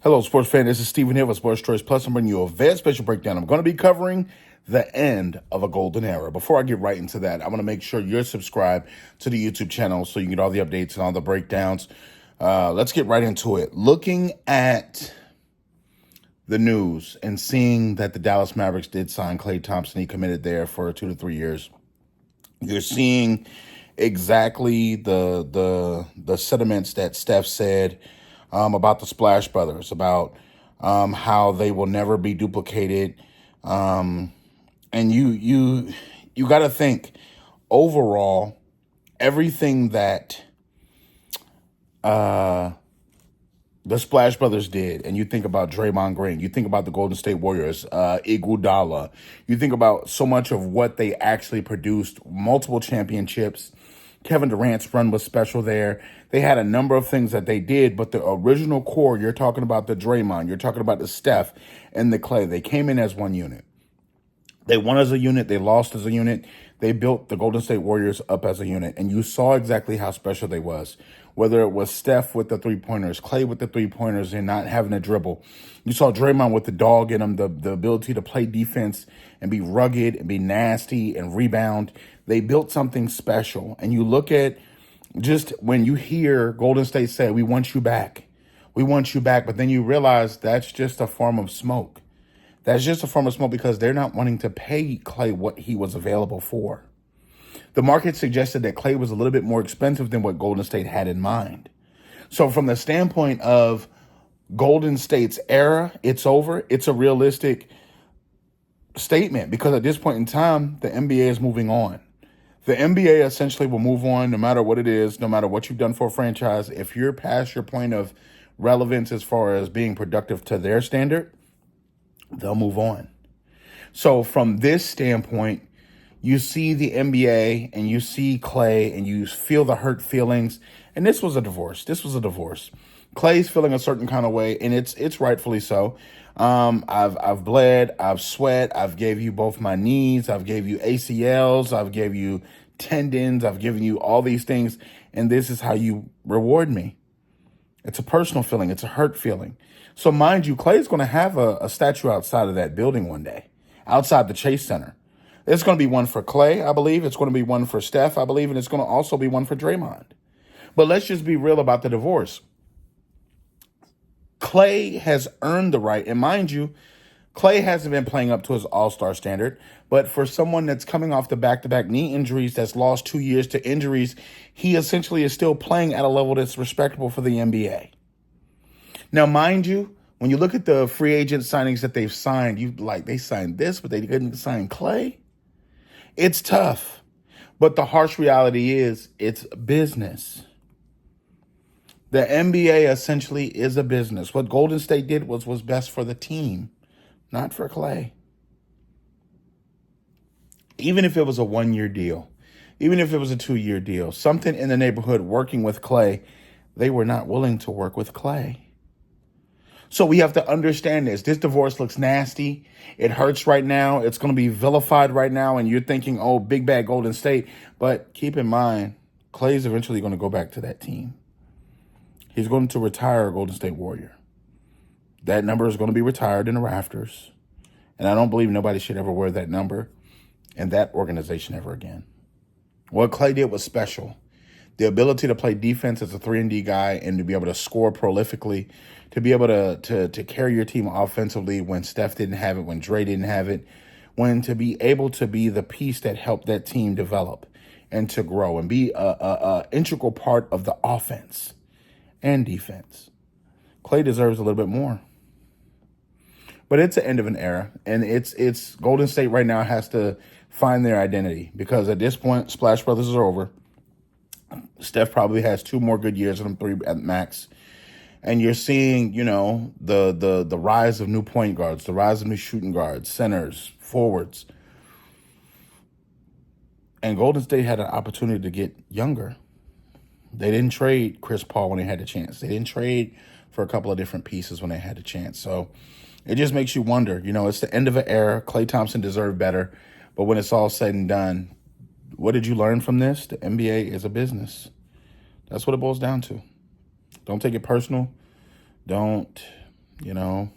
Hello, sports fan. This is Stephen Hill with Sports Choice Plus. I'm bringing you a very special breakdown. I'm going to be covering the end of a golden era. Before I get right into that, I want to make sure you're subscribed to the YouTube channel so you can get all the updates and all the breakdowns. Let's get right into it. Looking at the news and seeing that the Dallas Mavericks did sign Klay Thompson, he committed there for 2 to 3 years. You're seeing exactly the sentiments that Steph said about the Splash Brothers, about how they will never be duplicated, and you got to think overall everything that the Splash Brothers did, and you think about Draymond Green, you think about the Golden State Warriors, Iguodala, you think about so much of what they actually produced, multiple championships. Kevin Durant's run was special there. They had a number of things that they did, but the original core, you're talking about the Draymond, you're talking about the Steph and the Klay. They came in as one unit. They won as a unit. They lost as a unit. They built the Golden State Warriors up as a unit, and you saw exactly how special they was. Whether it was Steph with the three-pointers, Klay with the three-pointers and not having a dribble. You saw Draymond with the dog in him, the ability to play defense and be rugged and be nasty and rebound. They built something special. And you look at just when you hear Golden State say, we want you back. We want you back. But then you realize that's just a form of smoke. That's just a form of smoke because they're not wanting to pay Klay what he was available for. The market suggested that Klay was a little bit more expensive than what Golden State had in mind. So from the standpoint of Golden State's era, it's over. It's a realistic statement because at this point in time, the NBA is moving on. The NBA essentially will move on no matter what it is, no matter what you've done for a franchise. If you're past your point of relevance as far as being productive to their standard, they'll move on. So from this standpoint, you see the NBA and you see Klay and you feel the hurt feelings. And this was a divorce. Klay's feeling a certain kind of way, and it's rightfully so. I've bled, I've sweat, I've gave you both my knees, I've gave you ACLs, I've gave you tendons, I've given you all these things, and this is how you reward me. It's a personal feeling, it's a hurt feeling. So mind you, Klay's going to have a statue outside of that building one day, outside the Chase Center. There's going to be one for Klay, I believe. It's going to be one for Steph, I believe, and it's going to also be one for Draymond. But let's just be real about the divorce. Klay has earned the right, and mind you, Klay hasn't been playing up to his all-star standard, but for someone that's coming off the back-to-back knee injuries, that's lost 2 years to injuries, he essentially is still playing at a level that's respectable for the NBA. Now, mind you, when you look at the free agent signings that they've signed, they signed this, but they couldn't sign Klay. It's tough, but the harsh reality is it's business. The NBA essentially is a business. What Golden State did was best for the team, not for Klay. Even if it was a 1-year deal, even if it was a 2-year deal, something in the neighborhood working with Klay, they were not willing to work with Klay. So we have to understand this. This divorce looks nasty. It hurts right now. It's going to be vilified right now. And you're thinking, oh, big bad Golden State. But keep in mind, Klay's eventually going to go back to that team. He's going to retire a Golden State Warrior. That number is going to be retired in the rafters. And I don't believe nobody should ever wear that number in that organization ever again. What Klay did was special. The ability to play defense as a 3-and-D guy and to be able to score prolifically, to be able to carry your team offensively when Steph didn't have it, when Dre didn't have it, when to be able to be the piece that helped that team develop and to grow and be a integral part of the offense and defense. Klay deserves a little bit more. But it's the end of an era, and it's Golden State right now has to find their identity because at this point, Splash Brothers are over. Steph probably has 2 more good years and 3 at max. And you're seeing, the rise of new point guards, the rise of new shooting guards, centers, forwards. And Golden State had an opportunity to get younger. They didn't trade Chris Paul when they had the chance. They didn't trade for a couple of different pieces when they had the chance. So it just makes you wonder, it's the end of an era. Klay Thompson deserved better. But when it's all said and done, what did you learn from this? The NBA is a business. That's what it boils down to. Don't take it personal. Don't You know,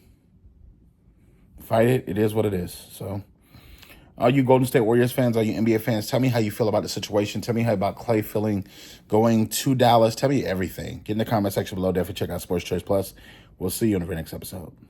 fight it. It is what it is. So, all you Golden State Warriors fans, all you NBA fans, tell me how you feel about the situation. Tell me how about Clay feeling going to Dallas. Tell me everything. Get in the comment section below. Definitely check out Sports Choice Plus. We'll see you on the very next episode.